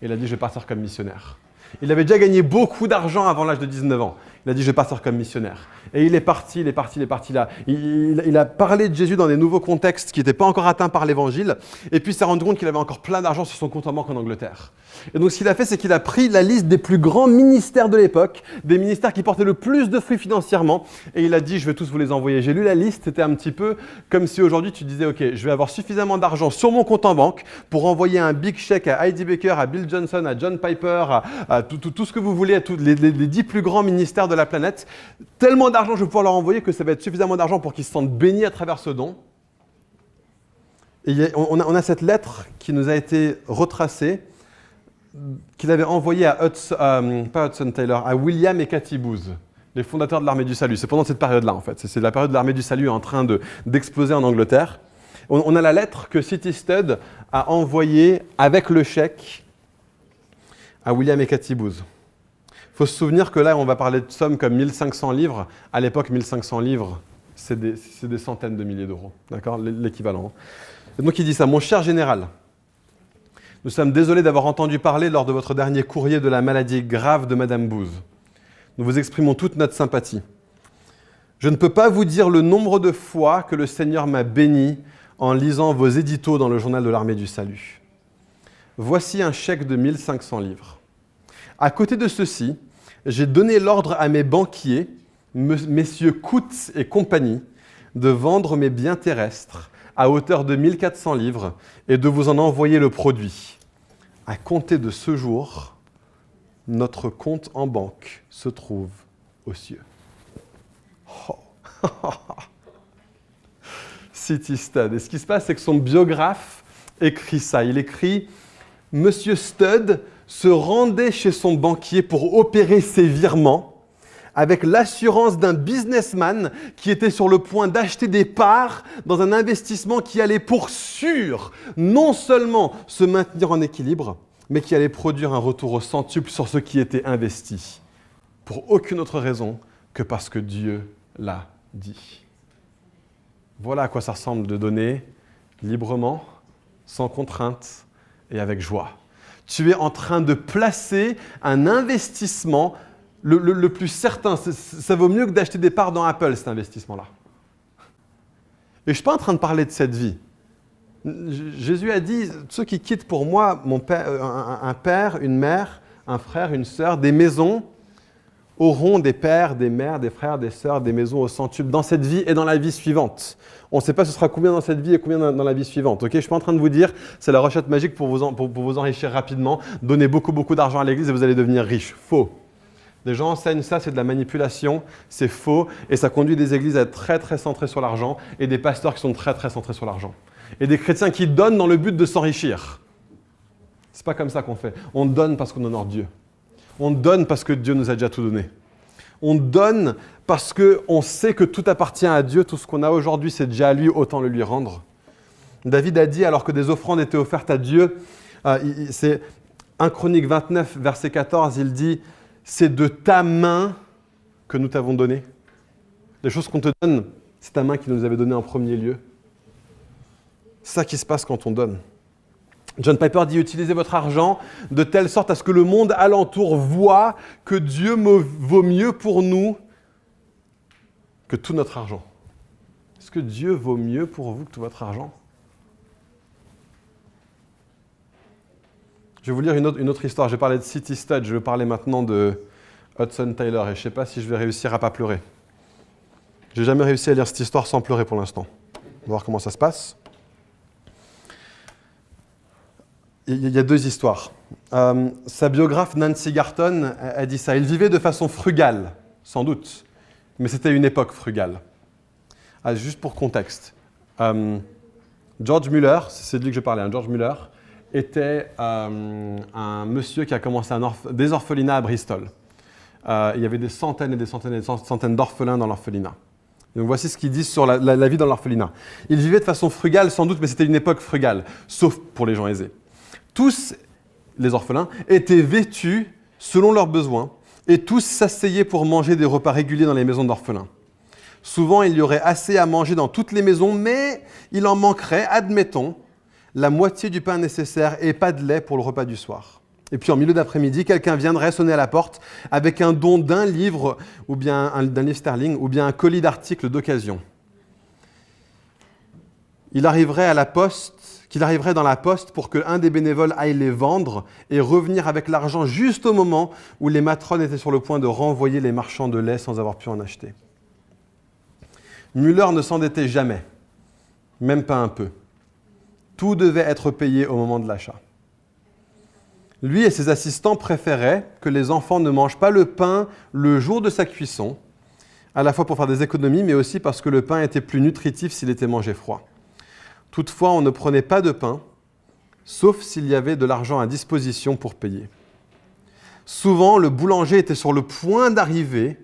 et il a dit « je vais partir comme missionnaire ». Il avait déjà gagné beaucoup d'argent avant l'âge de 19 ans. Il a dit « je vais partir comme missionnaire ». Et il est parti là. Il a parlé de Jésus dans des nouveaux contextes qui n'étaient pas encore atteints par l'Évangile. Et puis il s'est rendu compte qu'il avait encore plein d'argent sur son compte en banque en Angleterre. Et donc ce qu'il a fait, c'est qu'il a pris la liste des plus grands ministères de l'époque, des ministères qui portaient le plus de fruits financièrement, et il a dit « je vais tous vous les envoyer ». J'ai lu la liste, c'était un petit peu comme si aujourd'hui tu disais « ok, je vais avoir suffisamment d'argent sur mon compte en banque pour envoyer un big check à Heidi Baker, à Bill Johnson, à John Piper, à tout ce que vous voulez, à tous les 10 plus grands ministères de la planète. Tellement d'argent, je vais pouvoir leur envoyer que ça va être suffisamment d'argent pour qu'ils se sentent bénis à travers ce don. » Et on a cette lettre qui nous a été retracée, qu'il avait envoyée à pas Hudson Taylor, à William et Cathy Booth, les fondateurs de l'Armée du Salut. C'est pendant cette période-là, en fait. C'est la période de l'Armée du Salut en train d'exploser en Angleterre. On a la lettre que C.T. Studd a envoyée avec le chèque à William et Cathy Booth. Il faut se souvenir que là, on va parler de sommes comme 1500 livres. À l'époque, 1500 livres, c'est des centaines de milliers d'euros. D'accord? L'équivalent. Et donc, il dit ça. « Mon cher général, nous sommes désolés d'avoir entendu parler lors de votre dernier courrier de la maladie grave de Madame Booth. Nous vous exprimons toute notre sympathie. Je ne peux pas vous dire le nombre de fois que le Seigneur m'a béni en lisant vos éditos dans le journal de l'Armée du Salut. Voici un chèque de 1500 livres. À côté de ceci, j'ai donné l'ordre à mes banquiers, messieurs Coutts et compagnie, de vendre mes biens terrestres à hauteur de 1400 livres et de vous en envoyer le produit. À compter de ce jour, notre compte en banque se trouve aux cieux. Oh. C.T. Studd. Et ce qui se passe, c'est que son biographe écrit ça. Il écrit « Monsieur Studd se rendait chez son banquier pour opérer ses virements avec l'assurance d'un businessman qui était sur le point d'acheter des parts dans un investissement qui allait pour sûr non seulement se maintenir en équilibre, mais qui allait produire un retour au centuple sur ce qui était investi, pour aucune autre raison que parce que Dieu l'a dit. » Voilà à quoi ça ressemble de donner librement, sans contrainte et avec joie. Tu es en train de placer un investissement le plus certain. Ça vaut mieux que d'acheter des parts dans Apple, cet investissement-là. Et je ne suis pas en train de parler de cette vie. Jésus a dit, ceux qui quittent pour moi un père, une mère, un frère, une sœur, des maisons, auront des pères, des mères, des frères, des sœurs, des maisons au centuple dans cette vie et dans la vie suivante. On ne sait pas ce sera combien dans cette vie et combien dans la vie suivante. Okay, je ne suis pas en train de vous dire, c'est la recette magique pour vous enrichir rapidement. Donnez beaucoup d'argent à l'église et vous allez devenir riche. Faux. Les gens enseignent ça, c'est de la manipulation, c'est faux. Et ça conduit des églises à être très centrées sur l'argent et des pasteurs qui sont très centrés sur l'argent. Et des chrétiens qui donnent dans le but de s'enrichir. C'est pas comme ça qu'on fait. On donne parce qu'on honore Dieu. On donne parce que Dieu nous a déjà tout donné. On donne parce qu'on sait que tout appartient à Dieu. Tout ce qu'on a aujourd'hui, c'est déjà à lui, autant le lui rendre. David a dit, alors que des offrandes étaient offertes à Dieu, c'est 1 Chronique 29, verset 14, il dit « C'est de ta main que nous t'avons donné. » Les choses qu'on te donne, c'est ta main qui nous avait donné en premier lieu. C'est ça qui se passe quand on donne. John Piper dit « Utilisez votre argent de telle sorte à ce que le monde alentour voit que Dieu vaut mieux pour nous que tout notre argent. » Est-ce que Dieu vaut mieux pour vous que tout votre argent? Je vais vous lire une autre histoire. J'ai parlé de City Stud, je vais parler maintenant de Hudson Taylor et je ne sais pas si je vais réussir à ne pas pleurer. Je n'ai jamais réussi à lire cette histoire sans pleurer pour l'instant. On va voir comment ça se passe. Il y a deux histoires. Sa biographe Nancy Garton a dit ça. Il vivait de façon frugale, sans doute, mais c'était une époque frugale. Juste pour contexte, George Muller, c'est de lui que je parlais, George Muller, était un monsieur qui a commencé des orphelinats à Bristol. Il y avait des centaines et des centaines d'orphelins dans l'orphelinat. Donc voici ce qu'ils disent sur la vie dans l'orphelinat. Il vivait de façon frugale, sans doute, mais c'était une époque frugale, sauf pour les gens aisés. Tous, les orphelins, étaient vêtus selon leurs besoins et tous s'asseyaient pour manger des repas réguliers dans les maisons d'orphelins. Souvent, il y aurait assez à manger dans toutes les maisons, mais il en manquerait, admettons, la moitié du pain nécessaire et pas de lait pour le repas du soir. Et puis en milieu d'après-midi, quelqu'un viendrait sonner à la porte avec un don d'un livre, ou bien d'un livre sterling, ou bien un colis d'articles d'occasion. Qu'il arriverait dans la poste pour qu'un des bénévoles aille les vendre et revenir avec l'argent juste au moment où les matrones étaient sur le point de renvoyer les marchands de lait sans avoir pu en acheter. Muller ne s'endettait jamais, même pas un peu. Tout devait être payé au moment de l'achat. Lui et ses assistants préféraient que les enfants ne mangent pas le pain le jour de sa cuisson, à la fois pour faire des économies, mais aussi parce que le pain était plus nutritif s'il était mangé froid. Toutefois, on ne prenait pas de pain, sauf s'il y avait de l'argent à disposition pour payer. Souvent, le boulanger était sur le point d'arriver,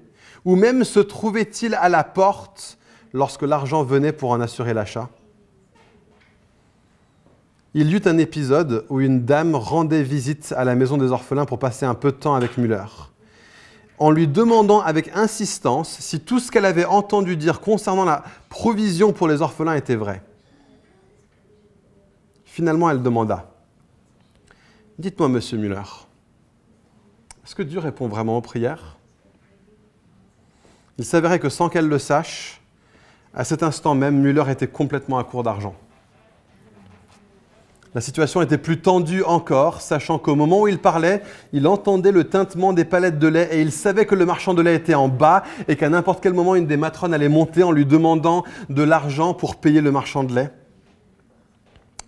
ou même se trouvait-il à la porte lorsque l'argent venait pour en assurer l'achat. Il y eut un épisode où une dame rendait visite à la maison des orphelins pour passer un peu de temps avec Muller. En lui demandant avec insistance si tout ce qu'elle avait entendu dire concernant la provision pour les orphelins était vrai. Finalement, elle demanda « Dites-moi, monsieur Muller, est-ce que Dieu répond vraiment aux prières ?» Il s'avérait que sans qu'elle le sache, à cet instant même, Muller était complètement à court d'argent. La situation était plus tendue encore, sachant qu'au moment où il parlait, il entendait le tintement des palettes de lait et il savait que le marchand de lait était en bas et qu'à n'importe quel moment, une des matrones allait monter en lui demandant de l'argent pour payer le marchand de lait.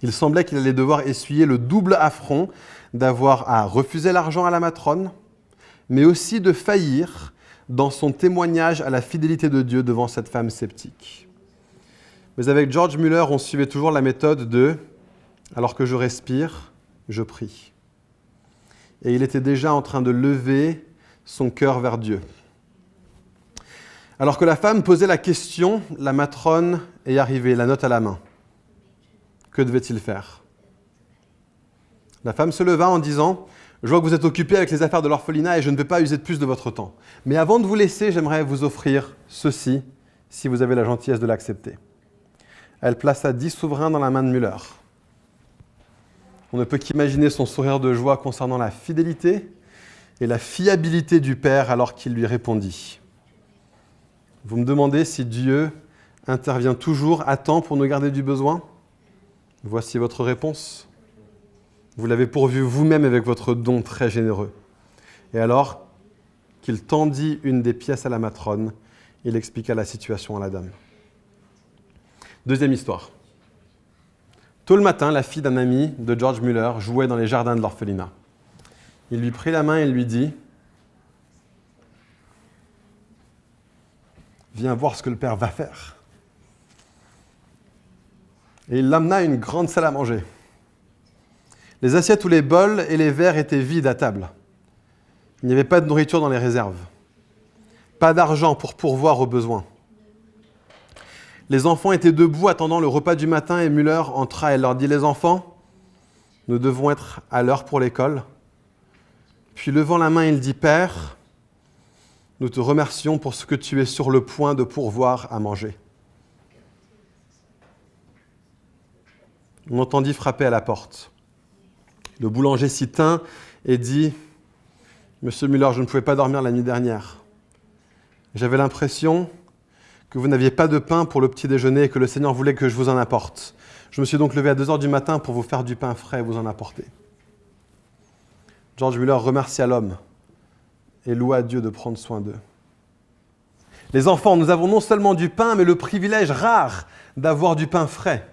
Il semblait qu'il allait devoir essuyer le double affront d'avoir à refuser l'argent à la matrone, mais aussi de faillir dans son témoignage à la fidélité de Dieu devant cette femme sceptique. Mais avec George Muller, on suivait toujours la méthode de « alors que je respire, je prie ». Et il était déjà en train de lever son cœur vers Dieu. Alors que la femme posait la question, la matrone est arrivée, la note à la main. Que devait-il faire? La femme se leva en disant « Je vois que vous êtes occupé avec les affaires de l'orphelinat et je ne vais pas user de plus de votre temps. Mais avant de vous laisser, j'aimerais vous offrir ceci, si vous avez la gentillesse de l'accepter. » Elle plaça 10 souverains dans la main de Muller. On ne peut qu'imaginer son sourire de joie concernant la fidélité et la fiabilité du Père alors qu'il lui répondit. Vous me demandez si Dieu intervient toujours à temps pour nous garder du besoin? Voici votre réponse. Vous l'avez pourvu vous-même avec votre don très généreux. » Et alors qu'il tendit une des pièces à la matrone, il expliqua la situation à la dame. Deuxième histoire. Tôt le matin, la fille d'un ami de George Muller jouait dans les jardins de l'orphelinat. Il lui prit la main et lui dit « Viens voir ce que le père va faire. » Et il l'amena à une grande salle à manger. Les assiettes ou les bols et les verres étaient vides à table. Il n'y avait pas de nourriture dans les réserves. Pas d'argent pour pourvoir aux besoins. Les enfants étaient debout attendant le repas du matin et Muller entra et leur dit « Les enfants, nous devons être à l'heure pour l'école. » Puis levant la main, il dit « Père, nous te remercions pour ce que tu es sur le point de pourvoir à manger. » On entendit frapper à la porte. Le boulanger s'y tint et dit « Monsieur Muller, je ne pouvais pas dormir la nuit dernière. J'avais l'impression que vous n'aviez pas de pain pour le petit déjeuner et que le Seigneur voulait que je vous en apporte. Je me suis donc levé à 2h du matin pour vous faire du pain frais et vous en apporter. » George Muller remercia l'homme et loua Dieu de prendre soin d'eux. Les enfants, nous avons non seulement du pain, mais le privilège rare d'avoir du pain frais.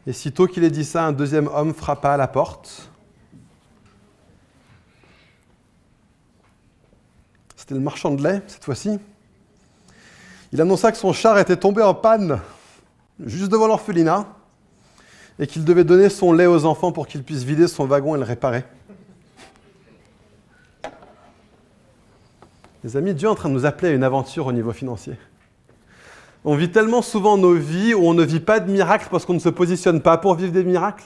Et sitôt qu'il ait dit ça, un deuxième homme frappa à la porte. C'était le marchand de lait, cette fois-ci. Il annonça que son char était tombé en panne juste devant l'orphelinat et qu'il devait donner son lait aux enfants pour qu'ils puissent vider son wagon et le réparer. Les amis, Dieu est en train de nous appeler à une aventure au niveau financier. On vit tellement souvent nos vies où on ne vit pas de miracles parce qu'on ne se positionne pas pour vivre des miracles.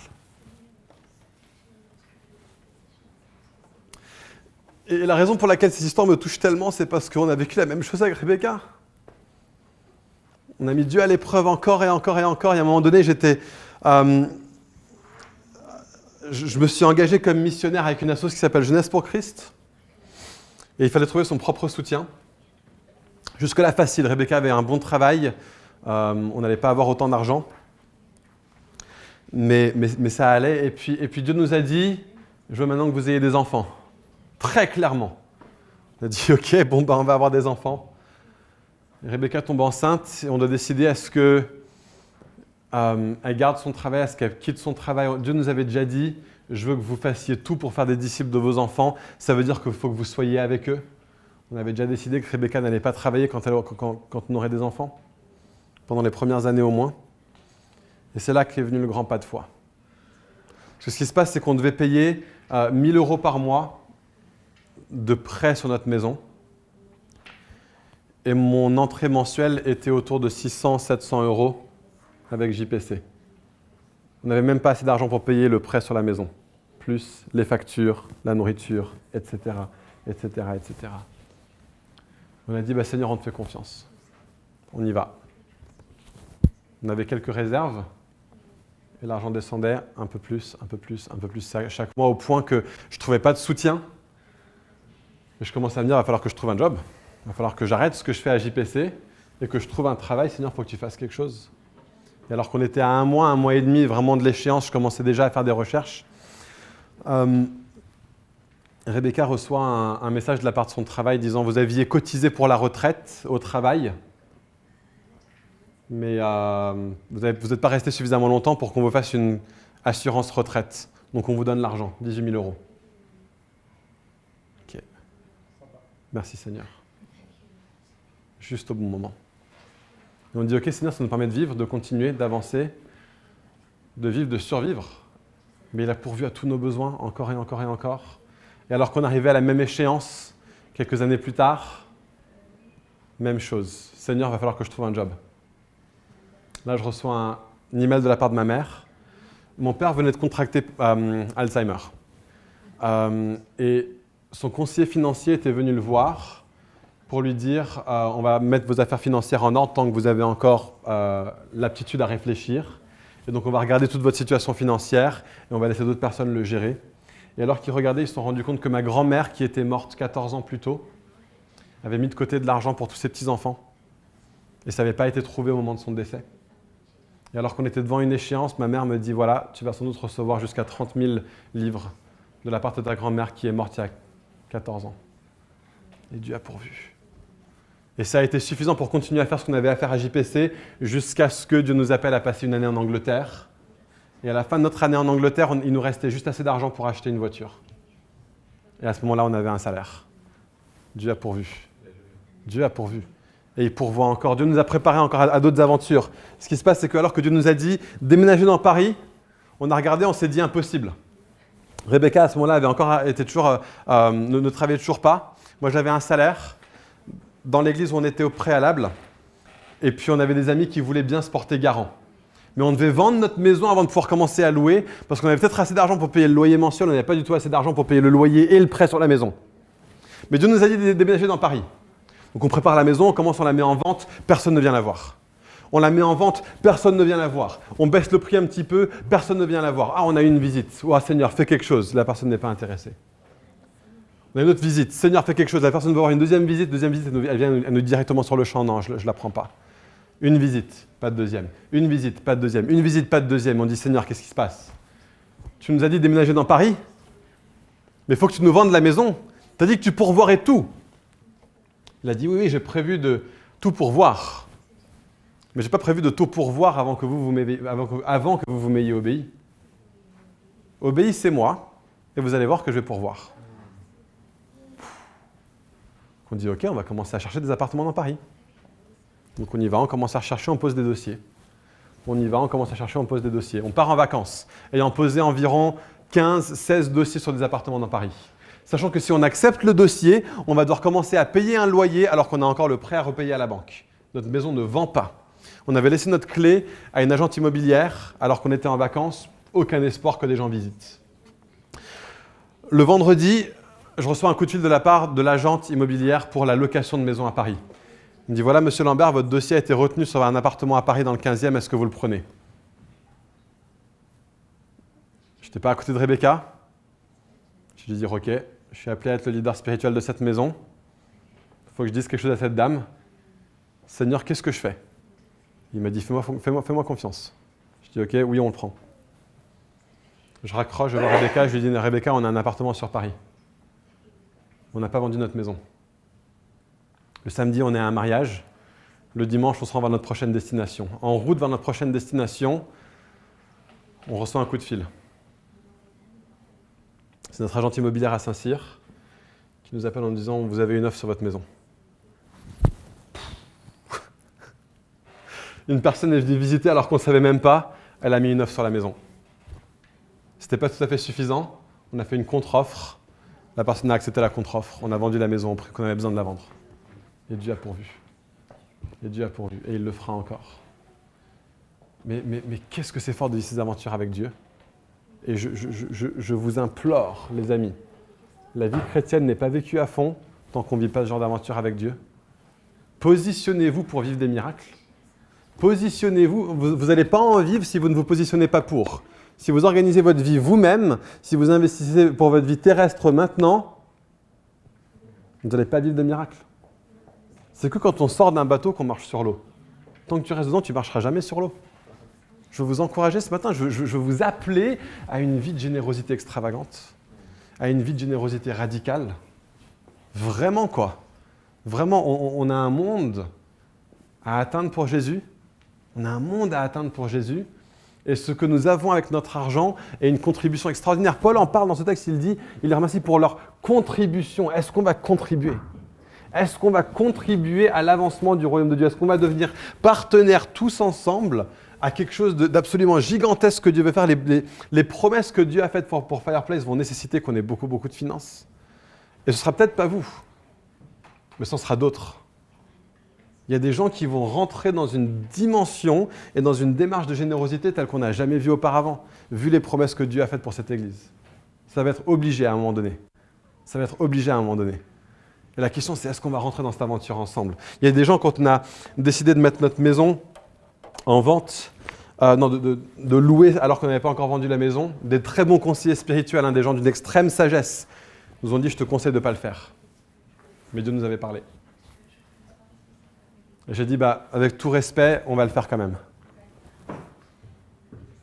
Et la raison pour laquelle ces histoires me touchent tellement, c'est parce qu'on a vécu la même chose avec Rebecca. On a mis Dieu à l'épreuve encore et encore et encore. Et à un moment donné, je me suis engagé comme missionnaire avec une association qui s'appelle Jeunesse pour Christ. Et il fallait trouver son propre soutien. Jusque-là, facile. Rebecca avait un bon travail. On n'allait pas avoir autant d'argent. Mais ça allait. Et puis Dieu nous a dit, je veux maintenant que vous ayez des enfants. Très clairement. On a dit, OK, on va avoir des enfants. Et Rebecca tombe enceinte et on doit décider est-ce qu'elle garde son travail, est-ce qu'elle quitte son travail. Dieu nous avait déjà dit, je veux que vous fassiez tout pour faire des disciples de vos enfants. Ça veut dire qu'il faut que vous soyez avec eux. On avait déjà décidé que Rebecca n'allait pas travailler quand on aurait des enfants, pendant les premières années au moins. Et c'est là qu'est venu le grand pas de foi. Parce que ce qui se passe, c'est qu'on devait payer 1 000 € par mois de prêt sur notre maison. Et mon entrée mensuelle était autour de 600-700 € avec JPC. On n'avait même pas assez d'argent pour payer le prêt sur la maison, plus les factures, la nourriture, etc., etc., etc. On a dit, Seigneur, on te fait confiance. On y va. On avait quelques réserves et l'argent descendait un peu plus, un peu plus, un peu plus chaque mois au point que je ne trouvais pas de soutien. Et je commençais à me dire, il va falloir que je trouve un job. Il va falloir que j'arrête ce que je fais à JPC et que je trouve un travail. Seigneur, il faut que tu fasses quelque chose. Et alors qu'on était à un mois et demi vraiment de l'échéance, je commençais déjà à faire des recherches. Rebecca reçoit un message de la part de son travail disant « Vous aviez cotisé pour la retraite au travail, mais vous n'êtes pas resté suffisamment longtemps pour qu'on vous fasse une assurance retraite. Donc on vous donne l'argent, 18 000 €. » Ok. Merci Seigneur. Juste au bon moment. Et on dit « Ok Seigneur, ça nous permet de vivre, de continuer, d'avancer, de vivre, de survivre. » Mais il a pourvu à tous nos besoins, encore et encore et encore. Et alors qu'on arrivait à la même échéance, quelques années plus tard, même chose. Seigneur, il va falloir que je trouve un job. Là, je reçois un email de la part de ma mère. Mon père venait de contracter Alzheimer. Et son conseiller financier était venu le voir pour lui dire on va mettre vos affaires financières en ordre tant que vous avez encore l'aptitude à réfléchir. Et donc, on va regarder toute votre situation financière et on va laisser d'autres personnes le gérer. Et alors qu'ils regardaient, ils se sont rendus compte que ma grand-mère, qui était morte 14 ans plus tôt, avait mis de côté de l'argent pour tous ses petits-enfants. Et ça n'avait pas été trouvé au moment de son décès. Et alors qu'on était devant une échéance, ma mère me dit, voilà, tu vas sans doute recevoir jusqu'à 30 000 livres de la part de ta grand-mère qui est morte il y a 14 ans. Et Dieu a pourvu. Et ça a été suffisant pour continuer à faire ce qu'on avait à faire à JPC jusqu'à ce que Dieu nous appelle à passer une année en Angleterre. Et à la fin de notre année en Angleterre, il nous restait juste assez d'argent pour acheter une voiture. Et à ce moment-là, on avait un salaire. Dieu a pourvu. Dieu a pourvu. Et il pourvoit encore. Dieu nous a préparé encore à d'autres aventures. Ce qui se passe, c'est que alors que Dieu nous a dit déménager dans Paris, on a regardé, on s'est dit impossible. Rebecca, à ce moment-là, ne travaillait toujours pas. Moi, j'avais un salaire dans l'église où on était au préalable. Et puis, on avait des amis qui voulaient bien se porter garant. Mais on devait vendre notre maison avant de pouvoir commencer à louer, parce qu'on avait peut-être assez d'argent pour payer le loyer mensuel, on n'avait pas du tout assez d'argent pour payer le loyer et le prêt sur la maison. Mais Dieu nous a dit de déménager dans Paris. Donc on prépare la maison, on commence, on la met en vente, personne ne vient la voir. On la met en vente, personne ne vient la voir. On baisse le prix un petit peu, personne ne vient la voir. Ah, on a eu une visite. Oh Seigneur, fais quelque chose. La personne n'est pas intéressée. On a une autre visite. Seigneur, fais quelque chose. La personne veut avoir une deuxième visite. Elle vient elle nous dit directement sur le champ. Non, je ne la prends pas. Une visite, pas de deuxième. Une visite, pas de deuxième. Une visite, pas de deuxième. On dit, Seigneur, qu'est-ce qui se passe? Tu nous as dit de déménager dans Paris, mais il faut que tu nous vendes la maison. Tu as dit que tu pourvoirais tout. Il a dit, oui, j'ai prévu de tout pourvoir. Mais je n'ai pas prévu de tout pourvoir avant que vous m'ayez obéi. Obéissez-moi, et vous allez voir que je vais pourvoir. On dit, ok, on va commencer à chercher des appartements dans Paris. Donc on y va, on commence à rechercher, on pose des dossiers. On y va, on commence à chercher, on pose des dossiers. On part en vacances, ayant posé environ 15-16 dossiers sur des appartements dans Paris. Sachant que si on accepte le dossier, on va devoir commencer à payer un loyer alors qu'on a encore le prêt à repayer à la banque. Notre maison ne vend pas. On avait laissé notre clé à une agente immobilière alors qu'on était en vacances. Aucun espoir que des gens visitent. Le vendredi, je reçois un coup de fil de la part de l'agente immobilière pour la location de maison à Paris. Il me dit, voilà, monsieur Lambert, votre dossier a été retenu sur un appartement à Paris dans le 15e, est-ce que vous le prenez? Je n'étais pas à côté de Rebecca. Je lui ai dit, ok, je suis appelé à être le leader spirituel de cette maison. Il faut que je dise quelque chose à cette dame. Seigneur, qu'est-ce que je fais? Il m'a dit, fais-moi confiance. Je dis, ok, oui, on le prend. Je raccroche, je vois Rebecca, je lui dis, Rebecca, on a un appartement sur Paris. On n'a pas vendu notre maison. Le samedi, on est à un mariage. Le dimanche, on se rend vers notre prochaine destination. En route vers notre prochaine destination, on reçoit un coup de fil. C'est notre agent immobilière à Saint-Cyr qui nous appelle en nous disant « Vous avez une offre sur votre maison. » Une personne est venue visiter alors qu'on ne savait même pas. Elle a mis une offre sur la maison. Ce n'était pas tout à fait suffisant. On a fait une contre-offre. La personne a accepté la contre-offre. On a vendu la maison au prix qu'on avait besoin de la vendre. Et Dieu a pourvu. Et Dieu a pourvu. Et il le fera encore. Mais qu'est-ce que c'est fort de vivre ces aventures avec Dieu? Et je vous implore, les amis, la vie chrétienne n'est pas vécue à fond tant qu'on ne vit pas ce genre d'aventure avec Dieu. Positionnez-vous pour vivre des miracles. Positionnez-vous. Vous n'allez pas en vivre si vous ne vous positionnez pas pour. Si vous organisez votre vie vous-même, si vous investissez pour votre vie terrestre maintenant, vous n'allez pas vivre de miracles. C'est que quand on sort d'un bateau qu'on marche sur l'eau. Tant que tu restes dedans, tu ne marcheras jamais sur l'eau. Je veux vous encourager ce matin, je veux vous appeler à une vie de générosité extravagante, à une vie de générosité radicale. Vraiment quoi. Vraiment, on a un monde à atteindre pour Jésus. On a un monde à atteindre pour Jésus. Et ce que nous avons avec notre argent est une contribution extraordinaire. Paul en parle dans ce texte, il dit, il les remercie pour leur contribution. Est-ce qu'on va contribuer ? Est-ce qu'on va contribuer à l'avancement du royaume de Dieu? Est-ce qu'on va devenir partenaires tous ensemble à quelque chose d'absolument gigantesque que Dieu veut faire? Les promesses que Dieu a faites pour Fireplace vont nécessiter qu'on ait beaucoup de finances. Et ce ne sera peut-être pas vous, mais ce sera d'autres. Il y a des gens qui vont rentrer dans une dimension et dans une démarche de générosité telle qu'on n'a jamais vue auparavant, vu les promesses que Dieu a faites pour cette Église. Ça va être obligé à un moment donné. Ça va être obligé à un moment donné. Et la question, c'est est-ce qu'on va rentrer dans cette aventure ensemble? Il y a des gens, quand on a décidé de mettre notre maison en vente, de louer alors qu'on n'avait pas encore vendu la maison, des très bons conseillers spirituels, des gens d'une extrême sagesse, nous ont dit « je te conseille de ne pas le faire ». Mais Dieu nous avait parlé. Et j'ai dit, avec tout respect, on va le faire quand même.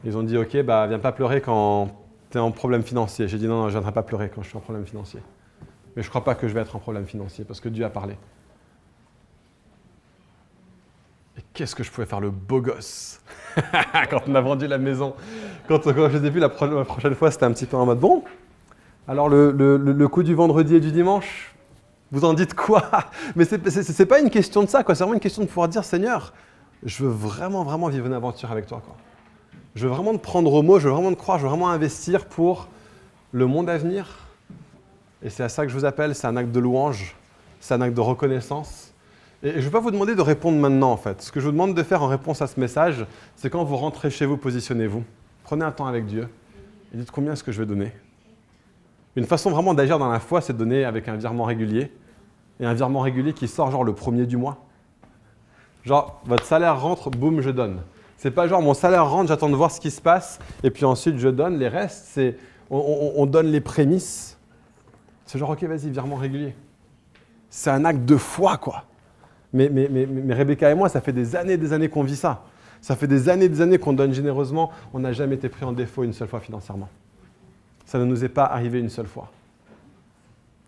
Ils ont dit, ok, viens pas pleurer quand tu es en problème financier. J'ai dit, non, je ne viendrai pas pleurer quand je suis en problème financier. Mais je ne crois pas que je vais être en problème financier parce que Dieu a parlé. Et qu'est-ce que je pouvais faire le beau gosse quand on a vendu la maison. Quand je les ai vus la prochaine fois, c'était un petit peu en mode, bon, alors le coup du vendredi et du dimanche, vous en dites quoi? Mais c'est pas une question de ça, quoi. C'est vraiment une question de pouvoir dire, Seigneur, je veux vraiment, vraiment vivre une aventure avec toi, quoi. Je veux vraiment te prendre au mot, je veux vraiment te croire, je veux vraiment investir pour le monde à venir. Et c'est à ça que je vous appelle, c'est un acte de louange, c'est un acte de reconnaissance. Et je ne vais pas vous demander de répondre maintenant, en fait. Ce que je vous demande de faire en réponse à ce message, c'est quand vous rentrez chez vous, positionnez-vous. Prenez un temps avec Dieu et dites combien est-ce que je vais donner. Une façon vraiment d'agir dans la foi, c'est de donner avec un virement régulier. Et un virement régulier qui sort genre le 1er du mois. Genre, votre salaire rentre, boum, je donne. C'est pas genre, mon salaire rentre, j'attends de voir ce qui se passe, et puis ensuite je donne. Les restes, c'est, on donne les prémices. C'est genre, ok, vas-y, virement régulier. C'est un acte de foi, quoi. Mais Rebecca et moi, ça fait des années qu'on vit ça. Ça fait des années qu'on donne généreusement. On n'a jamais été pris en défaut une seule fois financièrement. Ça ne nous est pas arrivé une seule fois.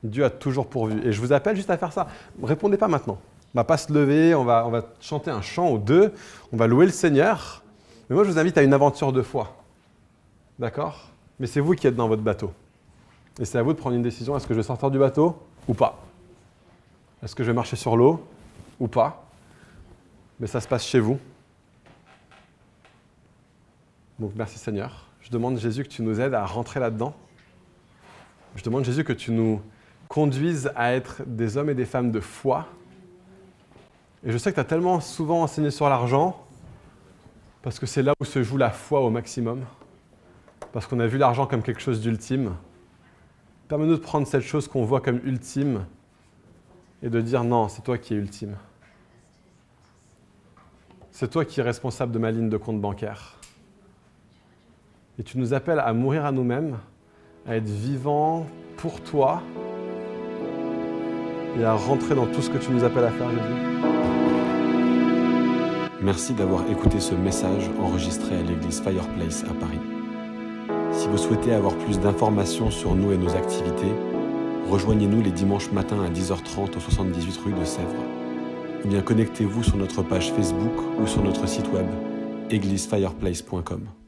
Dieu a toujours pourvu. Et je vous appelle juste à faire ça. Répondez pas maintenant. On ne va pas se lever, on va chanter un chant ou deux, on va louer le Seigneur. Mais moi, je vous invite à une aventure de foi. D'accord? Mais c'est vous qui êtes dans votre bateau. Et c'est à vous de prendre une décision. Est-ce que je vais sortir du bateau ou pas? Est-ce que je vais marcher sur l'eau ou pas? Mais ça se passe chez vous. Donc merci Seigneur. Je demande Jésus que tu nous aides à rentrer là-dedans. Je demande Jésus que tu nous conduises à être des hommes et des femmes de foi. Et je sais que tu as tellement souvent enseigné sur l'argent, parce que c'est là où se joue la foi au maximum, parce qu'on a vu l'argent comme quelque chose d'ultime. Permets-nous de prendre cette chose qu'on voit comme ultime et de dire non, c'est toi qui es ultime. C'est toi qui es responsable de ma ligne de compte bancaire. Et tu nous appelles à mourir à nous-mêmes, à être vivants pour toi et à rentrer dans tout ce que tu nous appelles à faire, Jésus. Merci d'avoir écouté ce message enregistré à l'église Fireplace à Paris. Si vous souhaitez avoir plus d'informations sur nous et nos activités, rejoignez-nous les dimanches matins à 10h30 au 78 rue de Sèvres. Ou bien connectez-vous sur notre page Facebook ou sur notre site web églisefireplace.com.